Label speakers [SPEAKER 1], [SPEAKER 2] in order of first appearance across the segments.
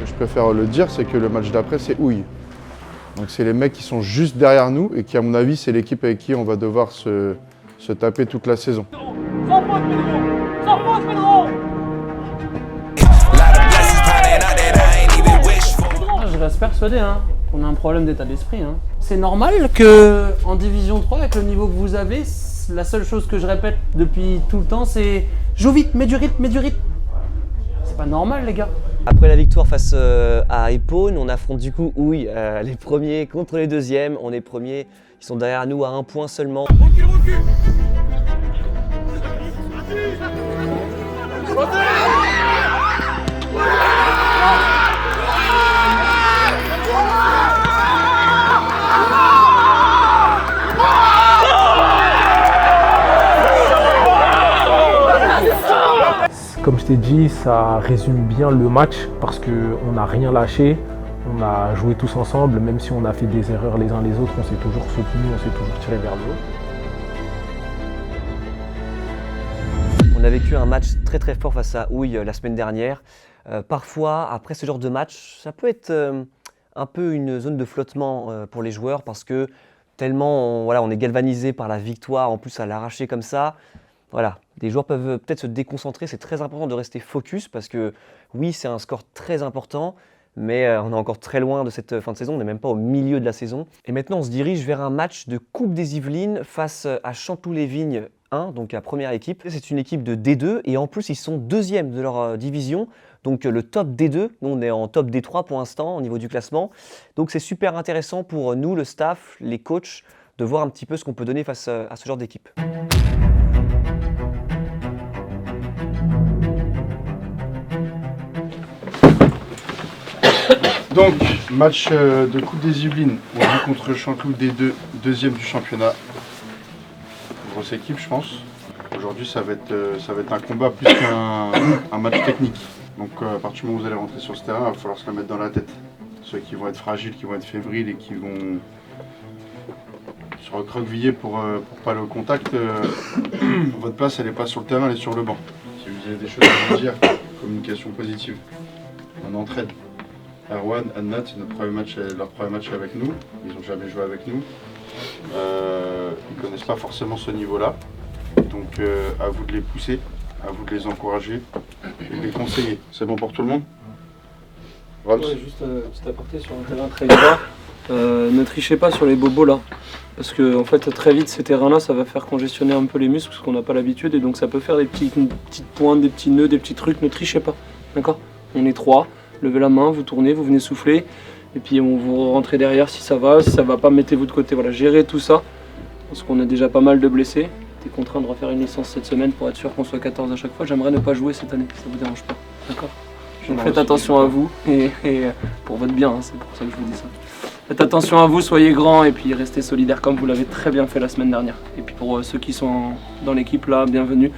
[SPEAKER 1] je préfère le dire, c'est que le match d'après, c'est Houille. Donc c'est les mecs qui sont juste derrière nous et qui, à mon avis, c'est l'équipe avec qui on va devoir se taper toute la saison.
[SPEAKER 2] Sans faute, Pedro! Sans faute, Pedro!
[SPEAKER 3] Je reste persuadé qu'on a un problème d'état d'esprit. C'est normal qu'en Division 3, avec le niveau que vous avez, la seule chose que je répète depuis tout le temps, c'est « joue vite, mets du rythme, mets du rythme ». C'est pas normal, les gars.
[SPEAKER 4] Après la victoire face à Epone, on affronte du coup Houille, les premiers contre les deuxièmes. On est premiers, ils sont derrière nous à 1 point seulement.
[SPEAKER 2] Recule, recule!
[SPEAKER 5] Comme je t'ai dit, ça résume bien le match parce qu'on n'a rien lâché, on a joué tous ensemble, même si on a fait des erreurs les uns les autres, on s'est toujours soutenus, on s'est toujours tiré vers le haut.
[SPEAKER 4] On a vécu un match très très fort face à Houille la semaine dernière. Parfois, après ce genre de match, ça peut être un peu une zone de flottement pour les joueurs parce que tellement on est galvanisé par la victoire, en plus à l'arracher comme ça. Voilà, les joueurs peuvent peut-être se déconcentrer, c'est très important de rester focus parce que oui, c'est un score très important, mais on est encore très loin de cette fin de saison, on n'est même pas au milieu de la saison. Et maintenant, on se dirige vers un match de Coupe des Yvelines face à Chanteloup-les-Vignes 1, donc la première équipe. C'est une équipe de D2 et en plus, ils sont deuxièmes de leur division, donc le top D2. Nous, on est en top D3 pour l'instant au niveau du classement. Donc c'est super intéressant pour nous, le staff, les coachs, de voir un petit peu ce qu'on peut donner face à ce genre d'équipe.
[SPEAKER 1] Donc, match de Coupe des Yvelines, on joue contre Chanteloup D2, deuxième du championnat. Grosse équipe, je pense. Aujourd'hui, ça va être un combat plus qu'un match technique. Donc, à partir du moment où vous allez rentrer sur ce terrain, il va falloir se la mettre dans la tête. Ceux qui vont être fragiles, qui vont être fébriles et qui vont se recroqueviller pour pas le contact, votre place, elle n'est pas sur le terrain, elle est sur le banc. Si vous avez des choses à vous dire, communication positive. On entraide. Erwan, Annat, c'est leur premier match avec nous. Ils n'ont jamais joué avec nous. Ils ne connaissent pas forcément ce niveau-là. Donc à vous de les pousser, à vous de les encourager et de les conseiller. C'est bon pour tout le monde?
[SPEAKER 6] Ouais, juste petit aparté sur un terrain très gras. Ne trichez pas sur les bobos là. Parce que en fait très vite ces terrains là ça va faire congestionner un peu les muscles parce qu'on n'a pas l'habitude et donc ça peut faire une petite pointe, des petits nœuds, des petits trucs. Ne trichez pas. D'accord? On est 3. Levez la main, vous tournez, vous venez souffler, et puis on vous rentrez derrière si ça va pas, mettez-vous de côté. Voilà, gérez tout ça, parce qu'on a déjà pas mal de blessés. T'es contraint de refaire une licence cette semaine pour être sûr qu'on soit 14 à chaque fois. J'aimerais ne pas jouer cette année, ça vous dérange pas, d'accord? Donc faites attention à vous, et pour votre bien, c'est pour ça que je vous dis ça. Faites attention à vous, soyez grands, et puis restez solidaires comme vous l'avez très bien fait la semaine dernière. Et puis pour ceux qui sont dans l'équipe là, bienvenue.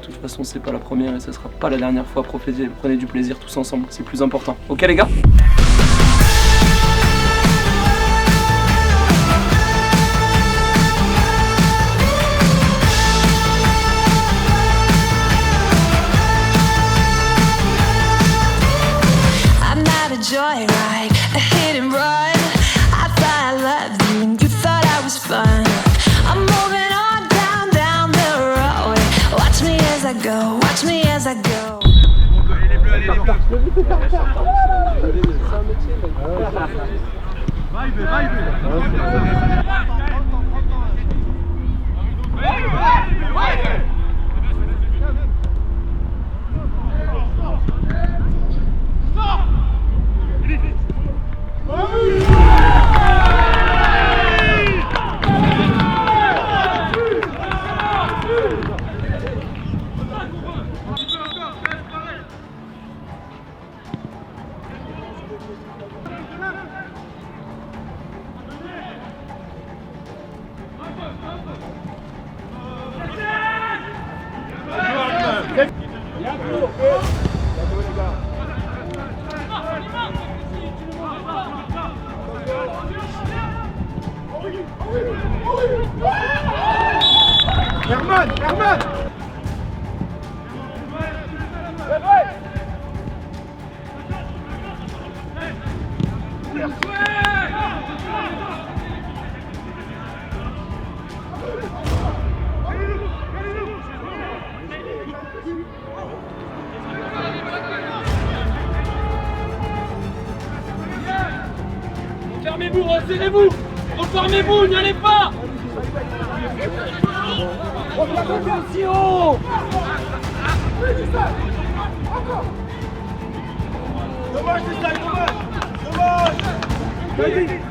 [SPEAKER 6] De toute façon, c'est pas la première et ce sera pas la dernière fois. Prenez du plaisir tous ensemble, c'est plus important. Ok les gars?
[SPEAKER 7] I'm not a joyride, a hit and run. I thought I loved you and you thought I was fun. I'm moving on down the road. Watch me as I go, watch me as I go.
[SPEAKER 2] Herman! resserrez-vous. Refermez-vous, n'y allez pas. Attention. Dommage, c'est ça, dommage. Vas-y.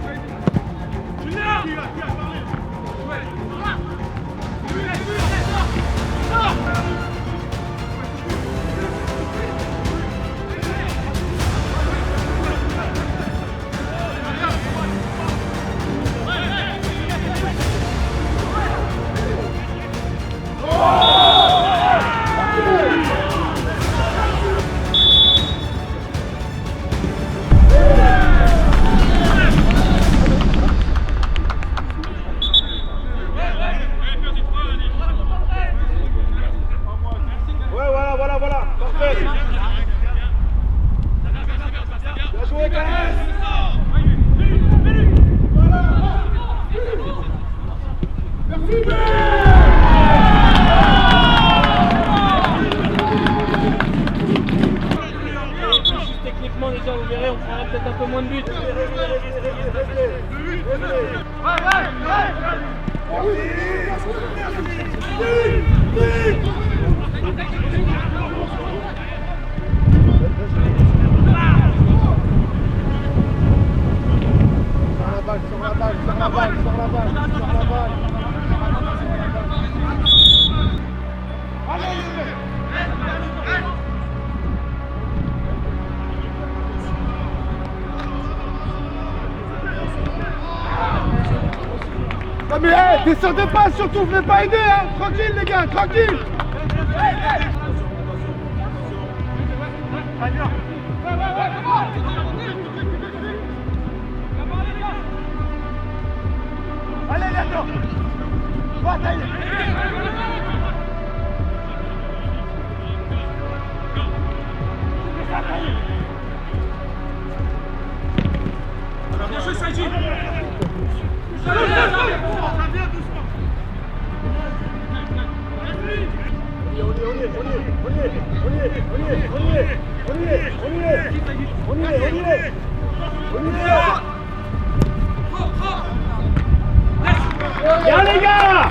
[SPEAKER 2] Techniquement déjà vous verrez on prendra peut-être un peu moins de buts.
[SPEAKER 1] Non mais descendez pas surtout, venez pas aider hein. Tranquille les gars, tranquille. Allez là-dedans. Bataille. Bien joué Saïdji.
[SPEAKER 2] Bien les gars.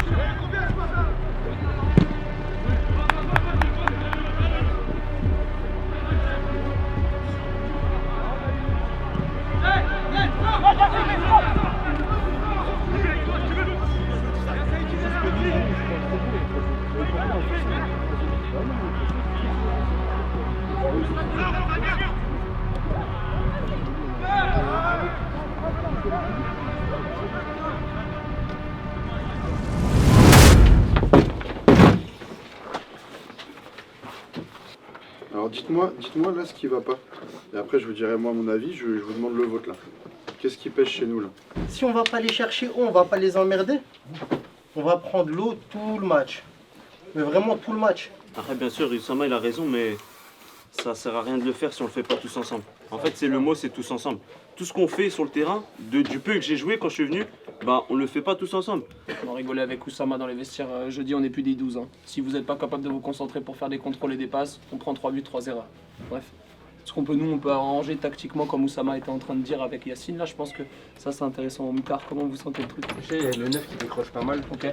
[SPEAKER 1] Alors dites-moi là ce qui va pas. Et après je vous dirai moi mon avis, je vous demande le vôtre là. Qu'est-ce qui pêche chez nous là?
[SPEAKER 8] Si on va pas les chercher haut, on va pas les emmerder. On va prendre l'eau tout le match. Mais vraiment tout le match.
[SPEAKER 9] Après, bien sûr, Oussama il a raison, mais ça sert à rien de le faire si on le fait pas tous ensemble. En fait, c'est le mot, c'est tous ensemble. Tout ce qu'on fait sur le terrain, du peu que j'ai joué quand je suis venu, bah on le fait pas tous ensemble.
[SPEAKER 6] On a rigolé avec Oussama dans les vestiaires jeudi, on est plus des 12. Hein. Si vous n'êtes pas capable de vous concentrer pour faire des contrôles et des passes, on prend 3 buts, 3 erreurs. Bref. Ce qu'on peut, nous, on peut arranger tactiquement comme Oussama était en train de dire avec Yacine. Là, je pense que ça, c'est intéressant. Moutar, comment vous sentez le truc?
[SPEAKER 10] Il y a le 9 qui décroche pas mal.
[SPEAKER 6] Ok.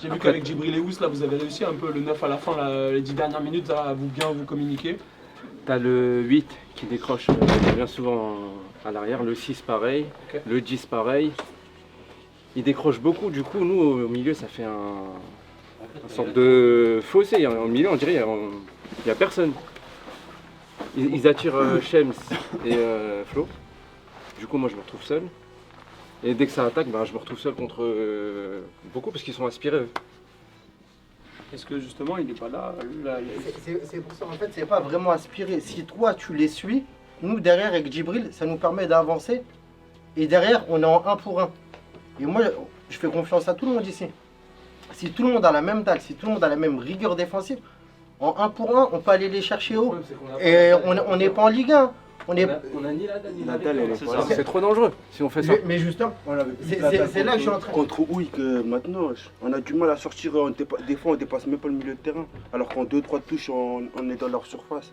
[SPEAKER 6] J'ai vu qu'avec Djibril et Ous, là, vous avez réussi un peu le 9 à la fin, là, les 10 dernières minutes, à bien vous communiquer.
[SPEAKER 10] T'as le 8 qui décroche bien souvent à l'arrière, le 6 pareil,
[SPEAKER 6] Okay.
[SPEAKER 10] le 10 pareil. Il décroche beaucoup, du coup, nous, au milieu, ça fait une sorte de fossé. Au milieu, on dirait il n'y a personne. Ils attirent Shems et Flo. Du coup, moi, je me retrouve seul. Et dès que ça attaque, je me retrouve seul contre beaucoup parce qu'ils sont aspirés. Eux.
[SPEAKER 6] Est-ce que justement, il n'est pas là,
[SPEAKER 8] C'est pour ça, en fait, c'est pas vraiment aspiré. Si toi, tu les suis, nous, derrière, avec Djibril, ça nous permet d'avancer. Et derrière, on est en 1 pour 1. Et moi, je fais confiance à tout le monde ici. Si tout le monde a la même dalle, si tout le monde a la même rigueur défensive, en 1 pour 1, on peut aller les chercher haut. Et on n'est pas en Ligue 1. On a
[SPEAKER 10] ni la dalle, ni la
[SPEAKER 9] dalle.
[SPEAKER 10] C'est trop dangereux si on fait ça.
[SPEAKER 8] Mais justement, c'est là que je suis en train.
[SPEAKER 11] Contre Houille que maintenant, on a du mal à sortir. Des fois, on dépasse même pas le milieu de terrain. Alors qu'en 2-3 touches, on est dans leur surface.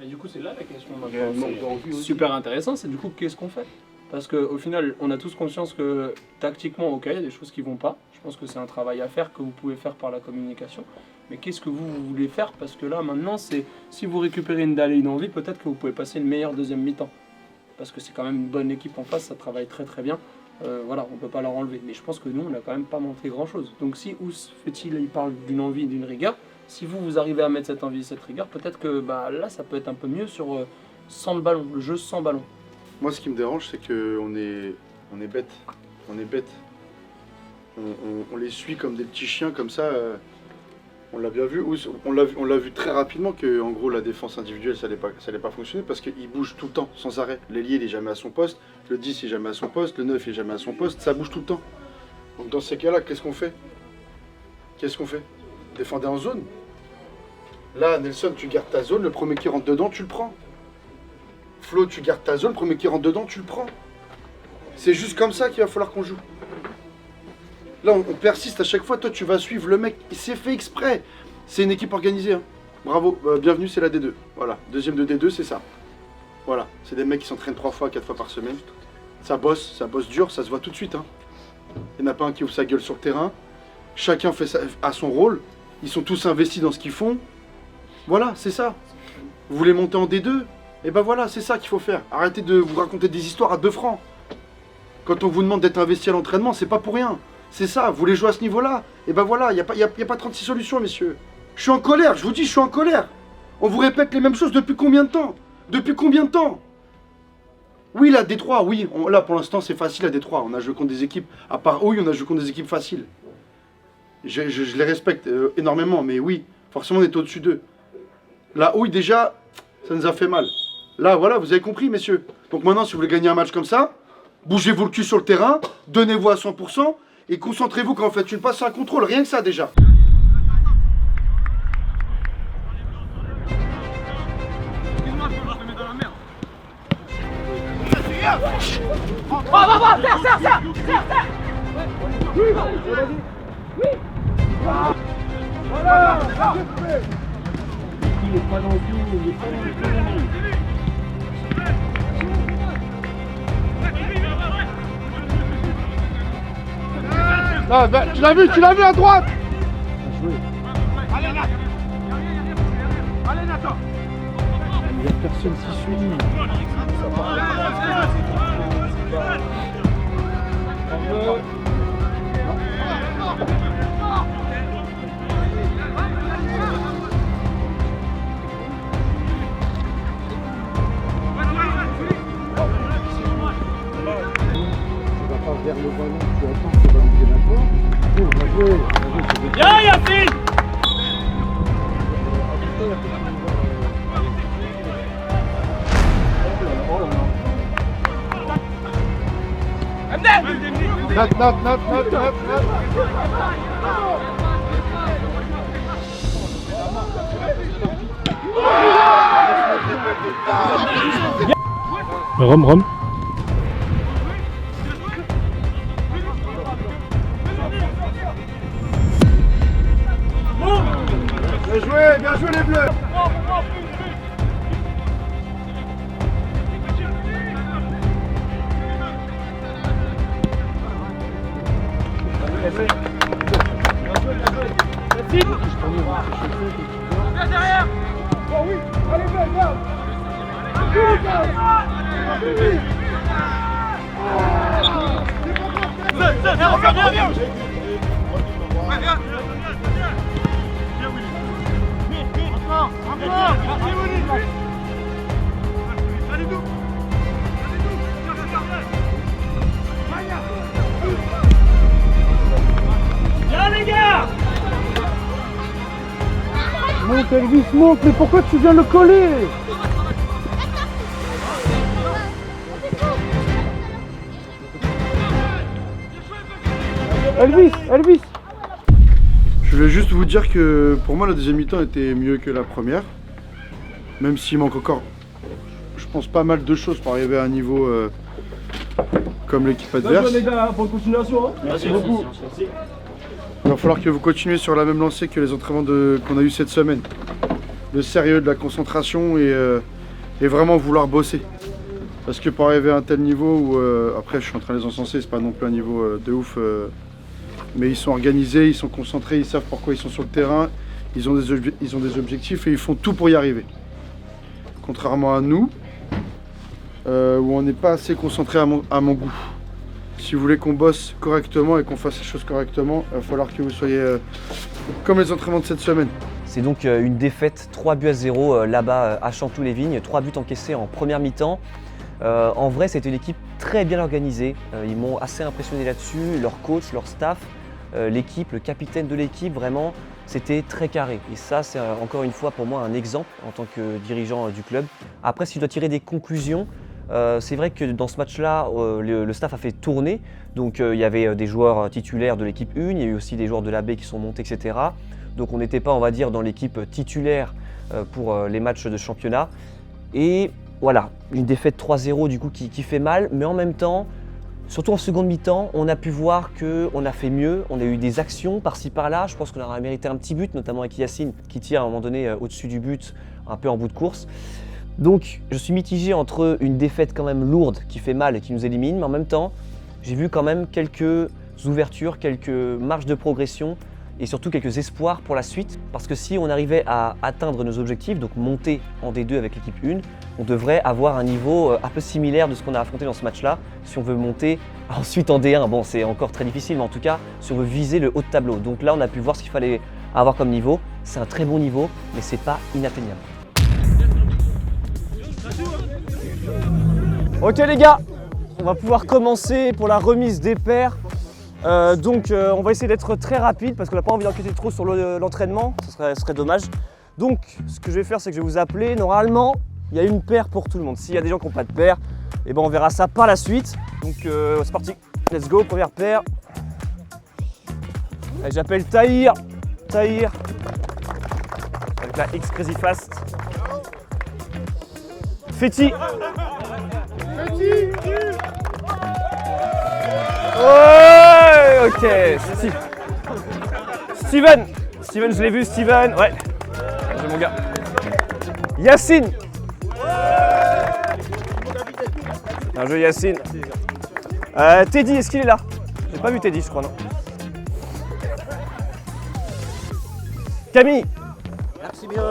[SPEAKER 6] Et du coup, c'est là la question.
[SPEAKER 11] Il y a un manque d'envie aussi.
[SPEAKER 6] Super intéressant, c'est du coup, qu'est-ce qu'on fait? Parce qu'au final, on a tous conscience que tactiquement, ok, il y a des choses qui vont pas. Je pense que c'est un travail à faire que vous pouvez faire par la communication. Mais qu'est-ce que vous voulez faire? Parce que là, maintenant, si vous récupérez une dalle et une envie, peut-être que vous pouvez passer une meilleure deuxième mi-temps. Parce que c'est quand même une bonne équipe en face, ça travaille très très bien. Voilà, on ne peut pas leur enlever. Mais je pense que nous, on n'a quand même pas montré grand-chose. Donc si Ous Fait-il, il parle d'une envie et d'une rigueur, si vous arrivez à mettre cette envie et cette rigueur, peut-être que là, ça peut être un peu mieux sur sans le ballon, le jeu sans ballon.
[SPEAKER 1] Moi, ce qui me dérange, c'est qu'on est bête. On est bête. On les suit comme des petits chiens, comme ça. On l'a bien vu. On l'a vu très rapidement que, en gros, la défense individuelle, ça n'allait pas fonctionner parce qu'il bouge tout le temps, sans arrêt. L'ailier, il est jamais à son poste. Le 10, il est jamais à son poste. Le 9, il est jamais à son poste. Ça bouge tout le temps. Donc, dans ces cas-là, qu'est-ce qu'on fait? Défendez en zone. Là, Nelson, tu gardes ta zone. Le premier qui rentre dedans, tu le prends. Flo, tu gardes ta zone, le premier qui rentre dedans, tu le prends. C'est juste comme ça qu'il va falloir qu'on joue. Là, on persiste à chaque fois. Toi, tu vas suivre le mec. C'est fait exprès. C'est une équipe organisée. Hein. Bravo. Bienvenue, c'est la D2. Voilà. Deuxième de D2, c'est ça. Voilà. C'est des mecs qui s'entraînent 3 fois, 4 fois par semaine. Ça bosse dur, ça se voit tout de suite. Hein. Il n'y en a pas un qui ouvre sa gueule sur le terrain. Chacun fait à son rôle. Ils sont tous investis dans ce qu'ils font. Voilà, c'est ça. Vous voulez monter en D2? Et ben voilà, c'est ça qu'il faut faire. Arrêtez de vous raconter des histoires à 2 francs. Quand on vous demande d'être investi à l'entraînement, c'est pas pour rien. C'est ça, vous voulez jouer à ce niveau-là? Et ben voilà, il n'y a pas 36 solutions, messieurs. Je suis en colère, je vous dis, je suis en colère. On vous répète les mêmes choses depuis combien de temps? Oui, la D3, oui. Là, pour l'instant, c'est facile à D3. On a joué contre des équipes, à part oui, on a joué contre des équipes faciles. Je les respecte énormément, mais oui, forcément, on est au-dessus d'eux. Là, oui, déjà, ça nous a fait mal. Là, voilà, vous avez compris, messieurs. Donc maintenant, si vous voulez gagner un match comme ça, bougez-vous le cul sur le terrain, donnez-vous à 100% et concentrez-vous quand vous faites une passe, un contrôle. Rien que ça, déjà.
[SPEAKER 2] Va, serre. Oui. Voilà. Il est pas dans le coup,
[SPEAKER 1] Là, tu l'as vu à droite.
[SPEAKER 2] Allez, Nathan.
[SPEAKER 5] Il n'y a personne qui suit.
[SPEAKER 1] Vers le ballon, tu attends que le ballon vienne à toi. Oh, bien joué.
[SPEAKER 2] Viens, Yacine.
[SPEAKER 5] Rome.
[SPEAKER 1] Bien joué les Bleus.
[SPEAKER 2] Viens derrière.
[SPEAKER 1] Oh oui, allez, viens.
[SPEAKER 2] Viens. Viens les gars.
[SPEAKER 5] Monte Elvis, monte, mais pourquoi tu viens le coller? Elvis.
[SPEAKER 1] Je voulais juste vous dire que pour moi la deuxième mi-temps était mieux que la première. Même s'il manque encore, je pense, pas mal de choses pour arriver à un niveau comme l'équipe adverse.
[SPEAKER 2] Les gars, bonne continuation.
[SPEAKER 1] Merci beaucoup. Il va falloir que vous continuiez sur la même lancée que les entraînements qu'on a eu cette semaine. Le sérieux, de la concentration et vraiment vouloir bosser. Parce que pour arriver à un tel niveau où, après je suis en train de les encenser, c'est pas non plus un niveau de ouf, mais ils sont organisés, ils sont concentrés, ils savent pourquoi ils sont sur le terrain, ils ont des objectifs et ils font tout pour y arriver. Contrairement à nous, où on n'est pas assez concentré à mon goût. Si vous voulez qu'on bosse correctement et qu'on fasse les choses correctement, il va falloir que vous soyez comme les entraînements de cette semaine.
[SPEAKER 4] C'est donc une défaite 3-0 là-bas à Chanteloup-les-Vignes, 3 buts encaissés en première mi-temps. En vrai, c'était une équipe très bien organisée. Ils m'ont assez impressionné là-dessus, leur coach, leur staff, l'équipe, le capitaine de l'équipe, vraiment, c'était très carré. Et ça, c'est encore une fois pour moi un exemple en tant que dirigeant du club. Après, si je dois tirer des conclusions, c'est vrai que dans ce match-là, le staff a fait tourner. Donc il y avait des joueurs titulaires de l'équipe 1, il y a eu aussi des joueurs de l'AB qui sont montés, etc. Donc on n'était pas, on va dire, dans l'équipe titulaire pour les matchs de championnat. Et voilà, une défaite 3-0 du coup qui fait mal, mais en même temps, surtout en seconde mi-temps, on a pu voir qu'on a fait mieux, on a eu des actions par-ci par-là. Je pense qu'on aurait mérité un petit but, notamment avec Yacine qui tire à un moment donné au-dessus du but, un peu en bout de course. Donc je suis mitigé entre une défaite quand même lourde qui fait mal et qui nous élimine, mais en même temps, j'ai vu quand même quelques ouvertures, quelques marges de progression et surtout quelques espoirs pour la suite. Parce que si on arrivait à atteindre nos objectifs, donc monter en D2 avec l'équipe 1, on devrait avoir un niveau un peu similaire de ce qu'on a affronté dans ce match-là. Si on veut monter ensuite en D1, bon c'est encore très difficile, mais en tout cas, si on veut viser le haut de tableau. Donc là, on a pu voir ce qu'il fallait avoir comme niveau. C'est un très bon niveau, mais c'est pas inatteignable. Ok les gars, on va pouvoir commencer pour la remise des paires. On va essayer d'être très rapide parce qu'on n'a pas envie d'enquêter trop sur l'entraînement, ce serait dommage. Donc ce que je vais faire, c'est que je vais vous appeler. Normalement, il y a une paire pour tout le monde. S'il y a des gens qui n'ont pas de paire, eh ben, on verra ça par la suite. Donc c'est parti, let's go, première paire. Allez, j'appelle Tahir. Tahir. Avec la X Crazy Fast. Feti. Ouais, ok, Steven, je l'ai vu, Steven, ouais, j'ai mon gars. Yacine. Un jeu Yacine. Teddy, est-ce qu'il est là? J'ai pas vu Teddy, je crois, non. Camille.
[SPEAKER 2] Merci bien.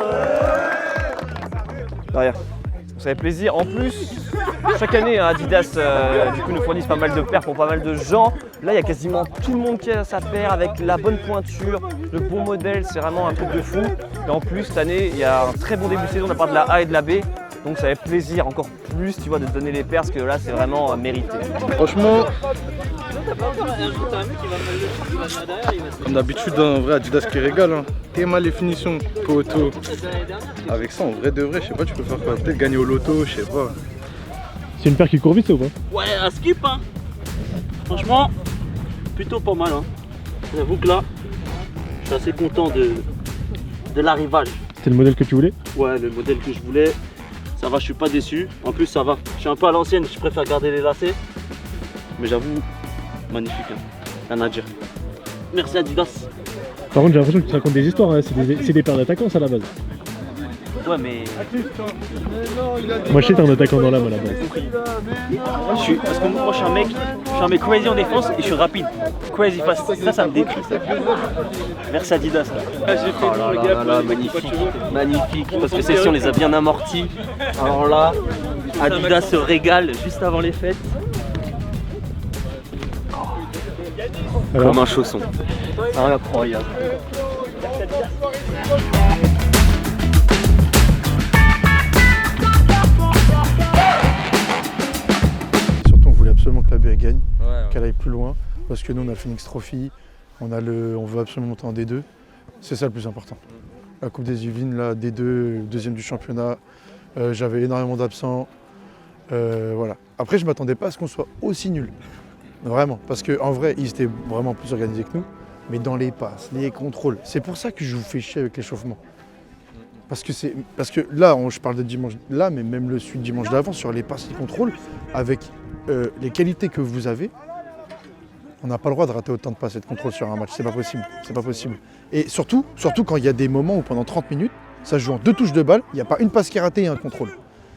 [SPEAKER 4] Derrière. Ça fait plaisir. En plus, chaque année, Adidas du coup, nous fournissent pas mal de paires pour pas mal de gens. Là, il y a quasiment tout le monde qui a sa paire avec la bonne pointure, le bon modèle. C'est vraiment un truc de fou. Et en plus, cette année, il y a un très bon début de saison de la part de la A et de la B. Donc ça fait plaisir encore plus, tu vois, de te donner les paires parce que là, c'est vraiment mérité.
[SPEAKER 1] Franchement, d'habitude, en vrai, Adidas qui régale. Hein. Tellement les finitions, poteau. Avec ça, en vrai de vrai, je sais pas, tu peux faire quoi? Peut-être gagner au loto, je sais pas.
[SPEAKER 5] C'est une paire qui court vite ou pas?
[SPEAKER 9] Ouais, à skip hein. Franchement, plutôt pas mal hein. J'avoue que là, je suis assez content de l'arrivage.
[SPEAKER 5] C'était le modèle que tu voulais?
[SPEAKER 9] Ouais, le modèle que je voulais. Ça va, je suis pas déçu. En plus, ça va. Je suis un peu à l'ancienne, je préfère garder les lacets. Mais j'avoue, magnifique hein. Rien à dire. Merci Adidas.
[SPEAKER 5] Par contre, j'ai l'impression que tu racontes des histoires, hein. C'est des paires d'attaquants ça à la base.
[SPEAKER 9] Ouais, mais.
[SPEAKER 5] Moi je sais, t'es un attaquant dans l'âme à la base.
[SPEAKER 9] Parce que moi, je suis un mec crazy en défense et je suis rapide. Crazy fast. Ça me décrit. Ça. Merci Adidas. Magnifique. Magnifique. Parce que celles-ci, on les a bien amorties. Alors là, Adidas se régale juste avant les fêtes.
[SPEAKER 5] Alors,
[SPEAKER 9] comme un chausson. Incroyable.
[SPEAKER 1] Surtout, on voulait absolument que la B gagne, qu'elle aille plus loin, parce que nous, on a Phoenix Trophy, on veut absolument monter en D2. C'est ça le plus important. La Coupe des Yvelines, là, D2, deuxième du championnat, j'avais énormément d'absents. Voilà. Après, je ne m'attendais pas à ce qu'on soit aussi nul. Vraiment, parce qu'en vrai, ils étaient vraiment plus organisés que nous, mais dans les passes, les contrôles. C'est pour ça que je vous fais chier avec l'échauffement. Parce que là, je parle de dimanche là, mais même le dimanche d'avant, sur les passes, les contrôles, avec les qualités que vous avez, on n'a pas le droit de rater autant de passes et de contrôles sur un match. C'est pas possible. C'est pas possible. Et surtout quand il y a des moments où pendant 30 minutes, ça se joue en 2 touches de balle, il n'y a pas une passe qui est ratée et un contrôle.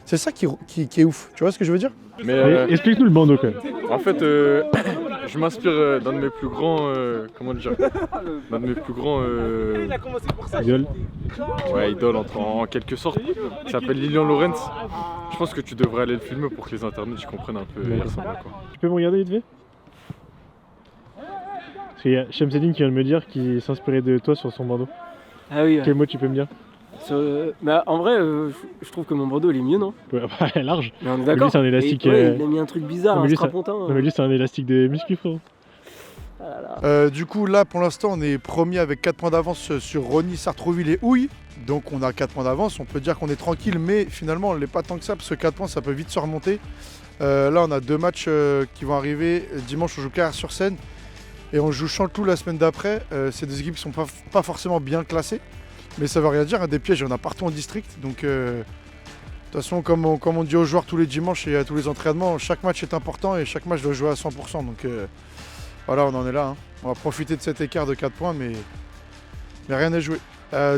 [SPEAKER 1] C'est ça qui est ouf, tu vois ce que je veux dire?
[SPEAKER 12] Mais explique-nous le bandeau quand même. En fait, je m'inspire d'un de mes plus grands, comment dire, d'un de mes plus grands
[SPEAKER 5] Idole.
[SPEAKER 12] Ouais, idole en quelque sorte, qui s'appelle Lilian Lorenz. Je pense que tu devrais aller le filmer pour que les internautes comprennent un peu. Il ressemble à quoi.
[SPEAKER 5] Tu peux me regarder vite fait? Parce qu'il y a Shamsedine qui vient de me dire qu'il s'inspirait de toi sur son bandeau.
[SPEAKER 6] Ah oui.
[SPEAKER 5] Quel mot tu peux me dire?
[SPEAKER 6] Bah, en vrai, je trouve que mon bandeau il est mieux, non?
[SPEAKER 5] Ouais, bah, large.
[SPEAKER 6] Mais on est d'accord.
[SPEAKER 5] Lui, c'est un élastique.
[SPEAKER 6] Ouais, il a mis un truc bizarre,
[SPEAKER 5] non, mais
[SPEAKER 6] un
[SPEAKER 5] lui,
[SPEAKER 6] strapontin.
[SPEAKER 5] Non, mais lui, c'est un élastique de muscu, frérot.
[SPEAKER 1] Du coup, là, pour l'instant, on est premier avec 4 points d'avance sur Rony, Sartrouville et Houille. Donc, on a 4 points d'avance. On peut dire qu'on est tranquille, mais finalement, on l'est pas tant que ça, parce que 4 points, ça peut vite se remonter. Là, on a 2 matchs qui vont arriver. Dimanche, on joue Cayères-sur-Seine et on joue Chanteloup la semaine d'après. C'est des équipes qui sont pas forcément bien classées, mais ça veut rien dire. Des pièges, il y en a partout en district. Donc, de toute façon, comme on dit aux joueurs tous les dimanches et à tous les entraînements, chaque match est important et chaque match doit jouer à 100%. Donc, voilà, on en est là. On va profiter de cet écart de 4 points, mais rien n'est joué.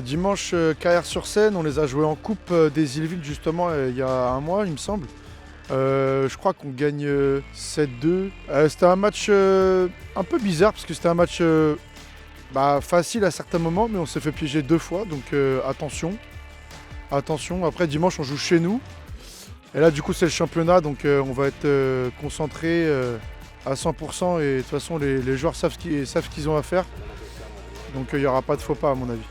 [SPEAKER 1] Dimanche, Cayères-sur-Seine, on les a joués en Coupe des Îles-Villes justement il y a un mois, il me semble. Je crois qu'on gagne 7-2. C'était un match un peu bizarre parce que c'était un match facile à certains moments, mais on s'est fait piéger 2 fois, donc attention. Après dimanche on joue chez nous. Et là du coup c'est le championnat, donc on va être concentré à 100% et de toute façon les joueurs savent ce qu'ils ont à faire. Donc il n'y aura pas de faux pas à mon avis.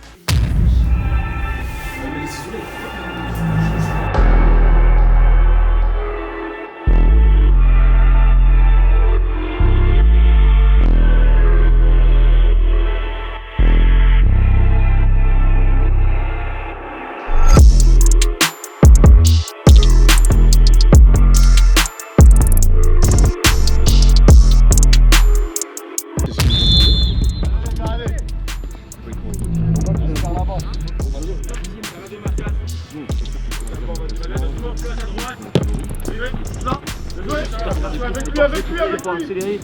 [SPEAKER 9] Pour accélérer,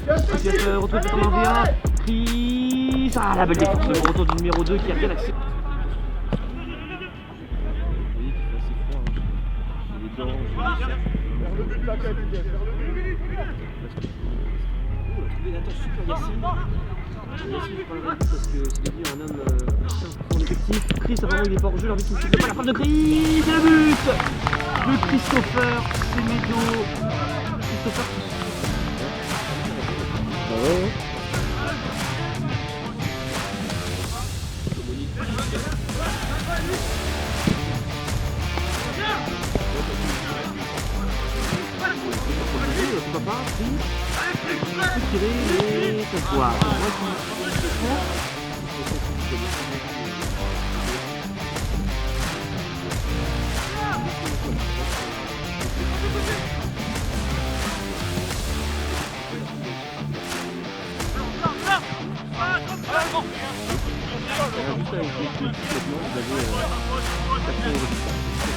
[SPEAKER 9] retrouve le numéro 1, Chris, la belle défense, le retour du numéro 2 qui a bien accéléré. Chris, apparemment il est pas en jeu, l'arbitre ne siffle pas la frappe de Chris, c'est le but de Christopher Semedo. Christopher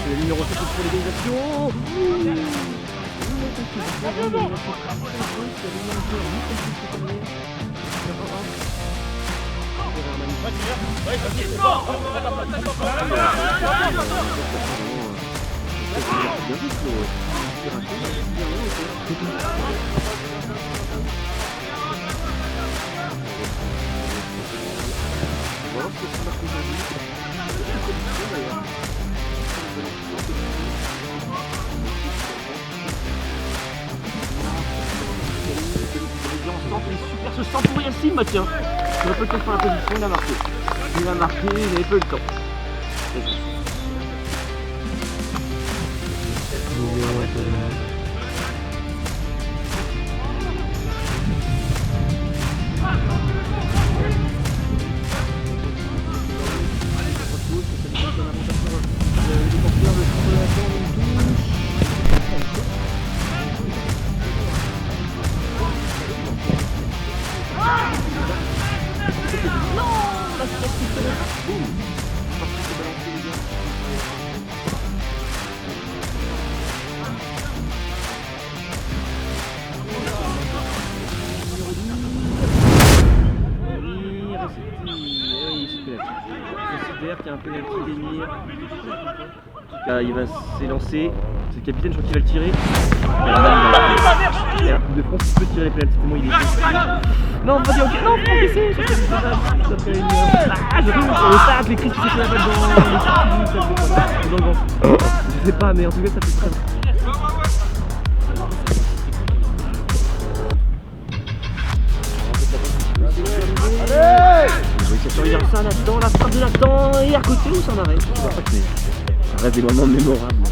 [SPEAKER 9] le numéro 7 pour l'égalisation. Super ce centre pour Yacine, bah tiens, il a peu le temps de faire la position, il a marqué. Il avait peu le temps. Il y a un penalty d'Emir. Il va s'élancer. C'est le capitaine, je crois qu'il va le tirer. Et un coup de France, il peut tirer les pénaltys, tellement il est. Non, vas-y, ok, non, faut encaisser. Ça fait une. Ah, je trouve le tape, les cris, tu sais qu'il y a pas dans le vent. Je sais pas, mais en tout cas, ça fait très bien. Il va surveiller ça là-dedans, la frappe de là-dedans, et à côté, où ça en arrête. Ça reste des moments mémorables.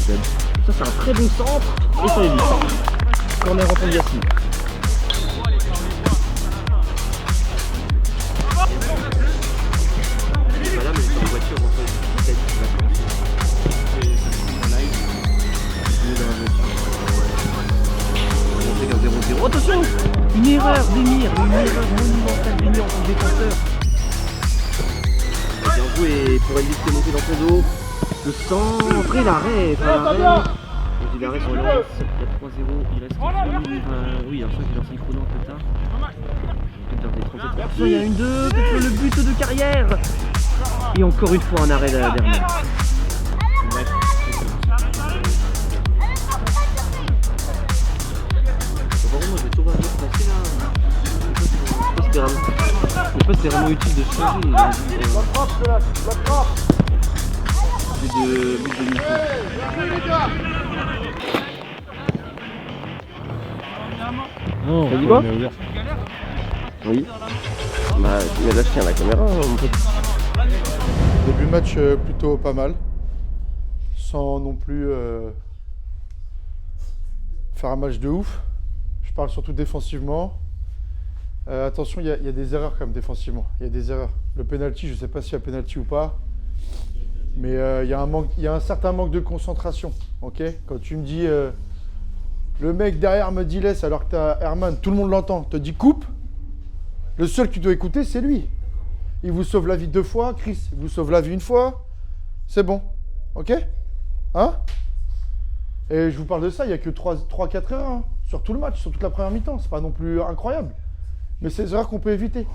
[SPEAKER 9] Ça, c'est un très bon centre, et ça est vite. Corner en tombe Yassine. Madame, elle est en voiture, en fait. Attention! Une erreur d'Emir, une erreur monumentale d'Emir en tant que défenseur. Bien joué pour éviter de monter dans son dos. Le centre et l'arrêt. Il arrête sur le lance. Il y a 3-0, il reste oui, alors ça j'ai lancé le chrono un peu tard. Attention, il y a une 2, peut-être le but de carrière. Et encore une fois un arrêt derrière. Je sais pas si c'était vraiment utile de changer. But de Nico.
[SPEAKER 12] Non,
[SPEAKER 9] t'as dit quoi? Oui. Bah, tu m'as lâché à la caméra, mon pote.
[SPEAKER 1] Début de match plutôt pas mal. Sans non plus faire un match de ouf. Je parle surtout défensivement. Attention, il y a des erreurs quand même défensivement. Il y a des erreurs. Le penalty, je ne sais pas s'il y a penalty ou pas. Mais il y a un certain manque de concentration. Okay, quand tu me dis, le mec derrière me dit laisse alors que tu as Herman, tout le monde l'entend, te dit coupe. Le seul que tu dois écouter, c'est lui. Il vous sauve la vie 2 fois, Chris. Il vous sauve la vie 1 fois. C'est bon. Ok? Hein? Et je vous parle de ça, il n'y a que 3-4 erreurs hein, sur tout le match, sur toute la première mi-temps. C'est pas non plus incroyable. Mais c'est des erreurs qu'on peut éviter.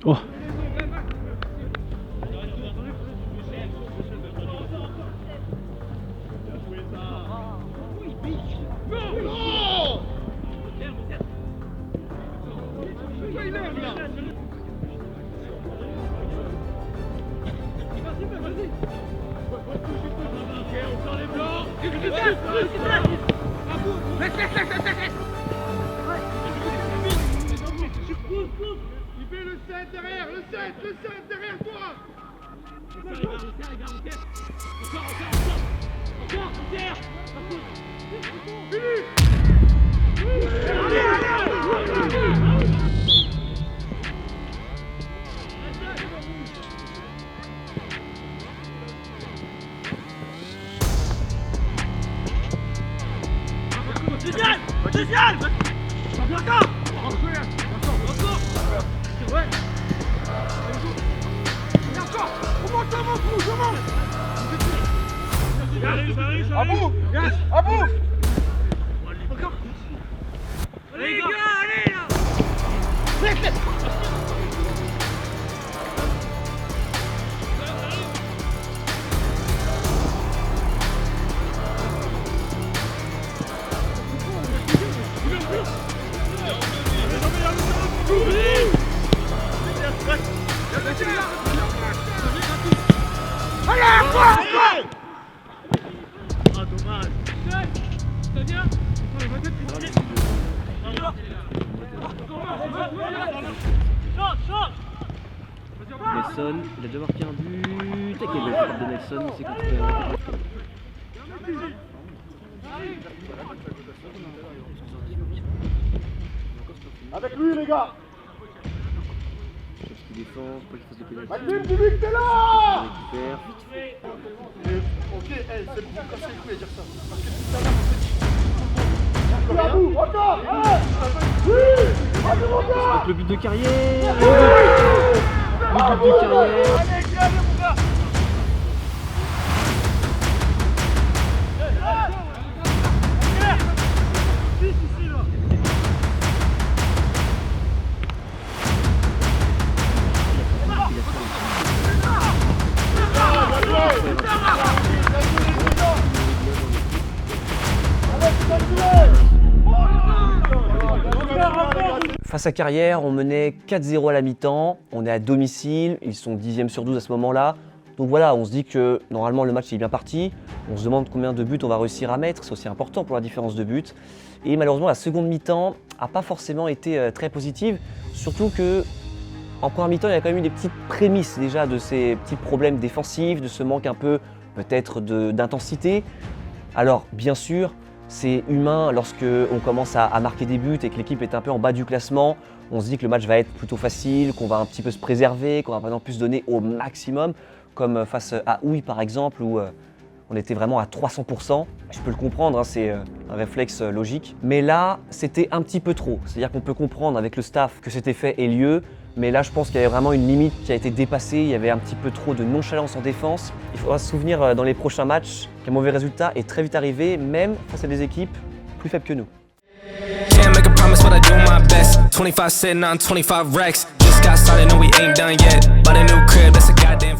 [SPEAKER 12] Oh.
[SPEAKER 9] Nelson, il a déjà marqué un but. Et quelle belle frappe de Nelson, c'est contre.
[SPEAKER 2] Avec lui les gars.
[SPEAKER 9] Il défend, pas qu'il fasse des pénalités.
[SPEAKER 2] Maxime, dis-lui que t'es là.
[SPEAKER 9] Il récupère.
[SPEAKER 1] Ok, c'est le bon casser le cou à dire ça. Parce que tout à l'heure, on s'est dit.
[SPEAKER 9] Le but de carrière. Le but de carrière.
[SPEAKER 4] Face à Carrière, on menait 4-0 à la mi-temps, on est à domicile, ils sont 10e sur 12 à ce moment-là. Donc voilà, on se dit que normalement le match est bien parti, on se demande combien de buts on va réussir à mettre, c'est aussi important pour la différence de buts. Et malheureusement la seconde mi-temps n'a pas forcément été très positive, surtout que en première mi-temps il y a quand même eu des petites prémices déjà de ces petits problèmes défensifs, de ce manque un peu peut-être d'intensité. Alors bien sûr, c'est humain lorsque on commence à marquer des buts et que l'équipe est un peu en bas du classement. On se dit que le match va être plutôt facile, qu'on va un petit peu se préserver, qu'on va par exemple plus donner au maximum, comme face à Houille par exemple, où on était vraiment à 300%. Je peux le comprendre, hein, c'est un réflexe logique. Mais là, c'était un petit peu trop. C'est-à-dire qu'on peut comprendre avec le staff que cet effet ait lieu, mais là, je pense qu'il y avait vraiment une limite qui a été dépassée. Il y avait un petit peu trop de nonchalance en défense. Il faudra se souvenir dans les prochains matchs qu'un mauvais résultat est très vite arrivé, même face à des équipes plus faibles que nous.
[SPEAKER 13] Can't make a promise, but I do my best. 25 sitting on 25 racks. Just got started, no, we ain't done yet. But a new crib, that's a goddamn